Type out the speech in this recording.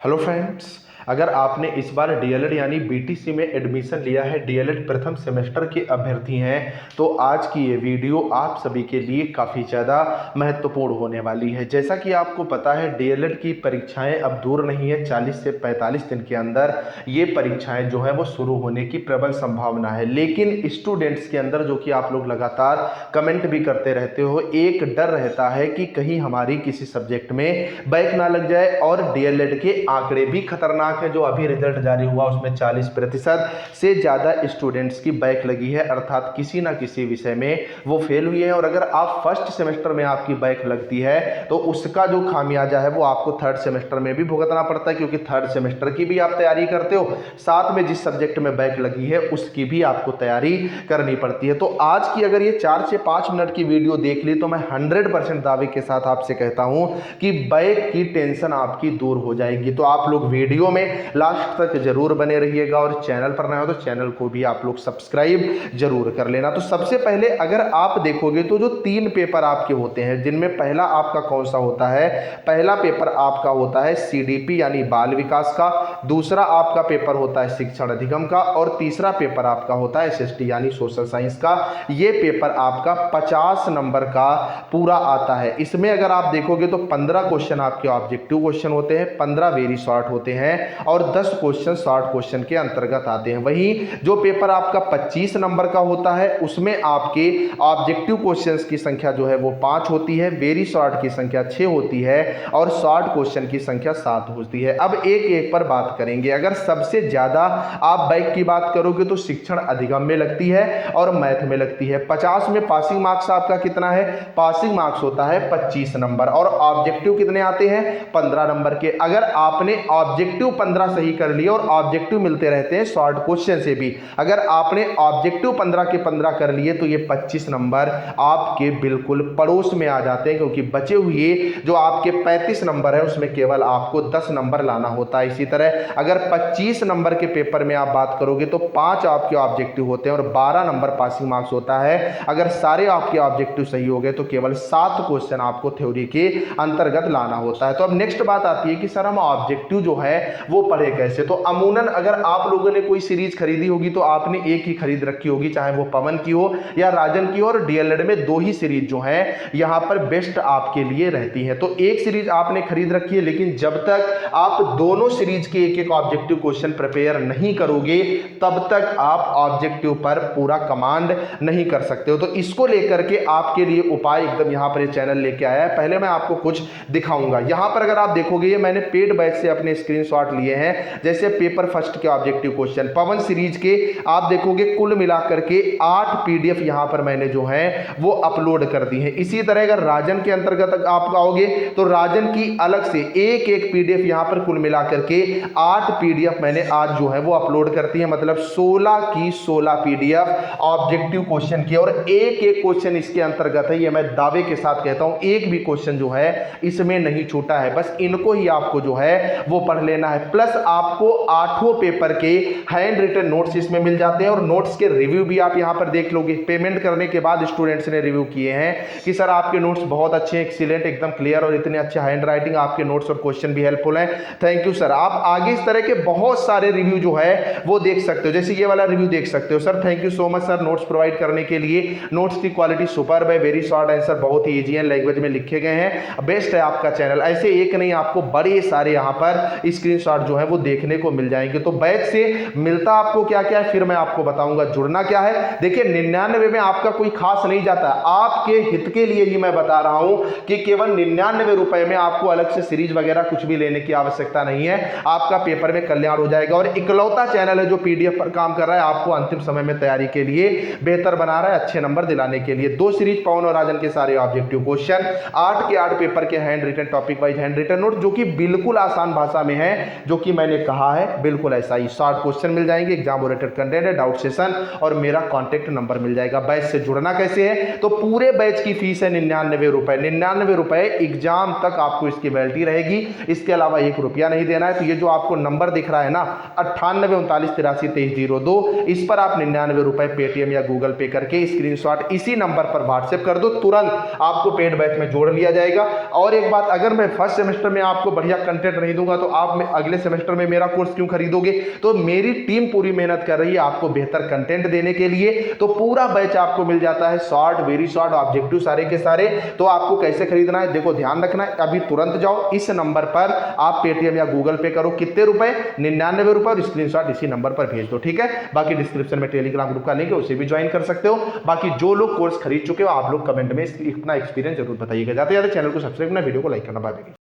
Hello friends, अगर आपने इस बार डीएलएड यानी बीटीसी में एडमिशन लिया है, डीएलएड प्रथम सेमेस्टर के अभ्यर्थी हैं, तो आज की ये वीडियो आप सभी के लिए काफ़ी ज़्यादा महत्वपूर्ण होने वाली है। जैसा कि आपको पता है, डीएलएड की परीक्षाएं अब दूर नहीं है, 40 से 45 दिन के अंदर ये परीक्षाएं जो है वो शुरू होने की प्रबल संभावना है। लेकिन स्टूडेंट्स के अंदर, जो कि आप लोग लगातार कमेंट भी करते रहते हो, एक डर रहता है कि कहीं हमारी किसी सब्जेक्ट में बैक ना लग जाए। और डीएलएड के आंकड़े भी खतरनाक है। जो अभी रिजल्ट जारी हुआ उसमें 40% से ज़्यादा स्टूडेंट्स की बैक लगी है, अर्थात किसी ना किसी विषय में वो फेल हुए हैं। और अगर आप फर्स्ट सेमेस्टर में आपकी बैक लगती है तो उसका जो खामियाजा है वो आपको थर्ड सेमेस्टर में भी भुगतना पड़ता है, क्योंकि थर्ड सेमेस्टर की भी आप तैयारी करते हो, साथ में जिस सब्जेक्ट में बैक लगी है उसकी भी आपको तैयारी करनी पड़ती है। तो आज की अगर ये 4 से 5 मिनट की वीडियो देख ली तो मैं 100% दावे के साथ आपसे कहता हूं कि बैक की टेंशन आपकी दूर हो जाएगी। तो आप लोग वीडियो में लास्ट तक जरूर बने रहिएगा, और चैनल पर नए हो तो चैनल को भी आप लोग सब्सक्राइब जरूर कर लेना। तो सबसे पहले अगर आप देखोगे तो जो 3 पेपर आपके होते हैं, जिनमें पहला आपका कौन सा होता है, पहला पेपर आपका होता है सीडीपी यानी बाल विकास का, दूसरा आपका पेपर होता है शिक्षण अधिगम का, और तीसरा पेपर आपका होता है एसएसटी यानी सोशल साइंस का। ये पेपर आपका 50 नंबर का पूरा आता है। इसमें अगर आप देखोगे तो 15 क्वेश्चन आपके ऑब्जेक्टिव क्वेश्चन होते हैं, 15 वेरी शॉर्ट होते हैं, और 10 क्वेश्चन शॉर्ट क्वेश्चन के अंतर्गत आते हैं। वहीं जो पेपर आपका 25 नंबर का होता है उसमें आपके ऑब्जेक्टिव क्वेश्चंस की संख्या जो है वो 5 होती है, वेरी शॉर्ट की संख्या 6 होती है, और शॉर्ट क्वेश्चन की संख्या 7 होती है। अब एक एक पर बात करेंगे। अगर सबसे ज्यादा आप बैक की बात करोगे तो शिक्षण अधिगम में लगती है और मैथ में लगती है। 50 में पासिंग मार्क्स आपका कितना है, पासिंग मार्क्स होता है 25 नंबर, और ऑब्जेक्टिव कितने आते हैं, 15 नंबर के। अगर आपने ऑब्जेक्टिव 15 सही कर लिया, और ऑब्जेक्टिव मिलते रहते हैं शॉर्ट क्वेश्चन से भी, अगर आपने ऑब्जेक्टिव 15 के 15 कर लिए तो ये 25 नंबर आपके बिल्कुल पड़ोस में आ जाते हैं, क्योंकि बचे हुए जो आपके 35 नंबर है उसमें केवल आपको 10 नंबर लाना होता है। इसी तरह अगर 25 नंबर के पेपर में आप बात करोगे तो 5 आपके ऑब्जेक्टिव होते हैं और 12 नंबर पासिंग मार्क्स होता है। अगर सारे आपके ऑब्जेक्टिव सही हो गए तो केवल 7 क्वेश्चन आपको थ्योरी के अंतर्गत लाना होता है। तो अब नेक्स्ट बात आती है कि सर हम ऑब्जेक्टिव जो है वो पढ़े कैसे। तो अमूनन अगर आप लोगों ने कोई सीरीज खरीदी होगी तो आपने एक ही खरीद रखी होगी, चाहे वो पवन की हो या राजन की हो, और डीएलएड में 2 ही सीरीज जो है यहां पर बेस्ट आपके लिए रहती है। तो एक सीरीज आपने खरीद रखी है, लेकिन जब तक आप दोनों सीरीज के एक एक ऑब्जेक्टिव क्वेश्चन प्रिपेयर नहीं करोगे तब तक आप ऑब्जेक्टिव पर पूरा कमांड नहीं कर सकते हो। तो इसको लेकर के आपके लिए उपाय एकदम यहां पर ये चैनल लेके आया है। पहले मैं आपको कुछ दिखाऊंगा। यहां पर अगर आप देखोगे ये मैंने पेड बैच से अपने स्क्रीनशॉट लिए हैं। जैसे पेपर फर्स्ट के ऑब्जेक्टिव क्वेश्चन पवन सीरीज के आप देखोगे कुल मिलाकर के 8 पीडीएफ यहां पर मैंने जो है वो अपलोड कर दी है। इसी तरह अगर राजन के अंतर्गत आप आओगे तो राजन की अलग से एक एक पीडीएफ यहां पर कुल मिलाकर के 8 पीडीएफ मैंने आज जो है वो अपलोड करती है, मतलब 16 की 16 पीडीएफ ऑब्जेक्टिव क्वेश्चन की, और एक एक क्वेश्चन इसके अंतर्गत है। ये मैं दावे के साथ कहता हूं, एक भी क्वेश्चन जो है इसमें नहीं छूटा है। बस इनको ही आपको जो है वो पढ़ लेना है। प्लस आपको 8 पेपर के हैंड रिटन नोट्स इसमें मिल जाते हैं, और नोट्स के रिव्यू भी आप यहां पर देख लोगे। पेमेंट करने के बाद स्टूडेंट्स ने रिव्यू किए हैं कि सर आपके नोट्स बहुत अच्छे हैं, एक्सीलेंट, एकदम क्लियर, और इतने अच्छे हैंड राइटिंग, आपके नोट्स और क्वेश्चन भी हेल्पफुल हैं, थैंक यू सर। आप आगे इस तरह के बहुत सारे रिव्यू जो है वो देख सकते हो। जैसे ये वाला रिव्यू देख सकते हो, sir thank you so much sir notes provide करने के लिए, नोट्स की क्वालिटी सुपर्ब है, वेरी शॉर्ट आंसर बहुत ही इजी है, लैंग्वेज में लिखे गए हैं, बेस्ट है आपका चैनल। ऐसे एक नहीं, आपको बड़े सारे यहां पर स्क्रीनशॉट जो है वो देखने को मिल जाएंगे। तो बैच से मिलता आपको क्या क्या है फिर मैं आपको बताऊंगा। जुड़ना क्या है, देखिए 99 में आपका कोई खास नहीं जाता, आपके हित के लिए ही मैं बता रहा हूं कि केवल 99 रुपए में आपको अलग से सीरीज वगैरह कुछ भी लेने की आवश्यकता नहीं है, आपका पेपर में कल्याण हो जाएगा। और इकलौता चैनल है जो पीडीएफ पर काम कर रहा है, आपको अंतिम समय में तैयारी के लिए बेहतर बना रहा है, अच्छे नंबर दिलाने के लिए। 2 सीरीज पवन और राजन के सारे ऑब्जेक्टिव क्वेश्चन, 8 के 8 पेपर के handwritten topic wise handwritten note, जो कि बिल्कुल आसान भाषा में है, जो कि मैंने कहा है बिल्कुल ऐसा ही। शॉर्ट क्वेश्चन मिल जाएंगे, एग्जाम ओरिएंटेड कंटेंट है, डाउट सेशन, और मेरा कॉन्टेक्ट नंबर मिल जाएगा। बैच से जुड़ना कैसे है, तो पूरे बैच की फीस है 99 रुपए, 99 रुपए एग्जाम तक आपको इसकी वैलिडिटी रहेगी, इसके अलावा 1 रुपया नहीं देना है। तो ये जो आपको नंबर दिख रहा है ना 98 39 83 2302, इस पर आप 99 रुपए पेटीएम या गूगल पे करके स्क्रीनशॉट इसी नंबर पर व्हाट्सएप कर दो, तुरंत आपको पेड बैच में जोड़ लिया जाएगा। और एक बात, अगर मैं फर्स्ट सेमेस्टर में आपको बढ़िया कंटेंट नहीं दूंगा तो आप में अगले अगले सेमेस्टर में मेरा कोर्स क्यों खरीदोगे। तो मेरी टीम पूरी मेहनत कर रही है आपको बेहतर कंटेंट देने के लिए। तो पूरा बैच आपको मिल जाता है, शॉर्ट, वेरी शॉर्ट, ऑब्जेक्टिव सारे के सारे। तो आपको कैसे खरीदना है देखो, ध्यान रखना है, अभी तुरंत जाओ इस नंबर पर, आप पेटीएम या गूगल पे करो, कितने रुपए, 99 रुपए, और स्क्रीनशॉट इसी नंबर पर भेज दो, ठीक है। बाकी डिस्क्रिप्शन में टेलीग्राम ग्रुप का लिंक है, उसे भी ज्वाइन कर सकते हो। बाकी जो लोग कोर्स खरीद चुके हो आप लोग कमेंट में अपना एक्सपीरियंस जरूर बताइएगा। जाते जाते चैनल को सब्सक्राइब करना, वीडियो को लाइक करना। Bye bye.